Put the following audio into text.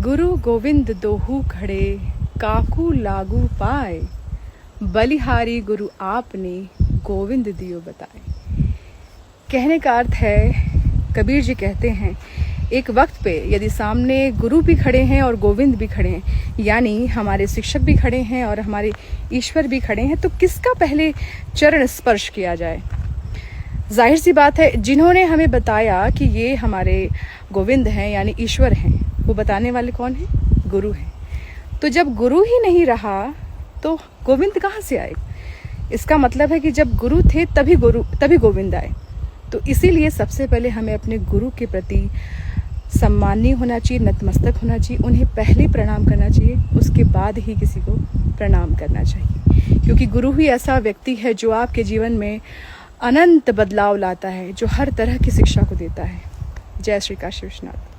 गुरु गोविंद दोहू खड़े काकू लागू पाए, बलिहारी गुरु आपने गोविंद दियो बताए। कहने का अर्थ है, कबीर जी कहते हैं, एक वक्त पे यदि सामने गुरु भी खड़े हैं और गोविंद भी खड़े हैं, यानी हमारे शिक्षक भी खड़े हैं और हमारे ईश्वर भी खड़े हैं, तो किसका पहले चरण स्पर्श किया जाए? जाहिर सी बात है, जिन्होंने हमें बताया कि ये हमारे गोविंद हैं यानी ईश्वर हैं, वो बताने वाले कौन हैं? गुरु हैं। तो जब गुरु ही नहीं रहा तो गोविंद कहाँ से आए? इसका मतलब है कि जब गुरु थे तभी गोविंद आए। तो इसीलिए सबसे पहले हमें अपने गुरु के प्रति सम्माननीय होना चाहिए, नतमस्तक होना चाहिए, उन्हें पहले प्रणाम करना चाहिए, उसके बाद ही किसी को प्रणाम करना चाहिए। क्योंकि गुरु ही ऐसा व्यक्ति है जो आपके जीवन में अनंत बदलाव लाता है, जो हर तरह की शिक्षा को देता है। जय श्री काशी विश्वनाथ।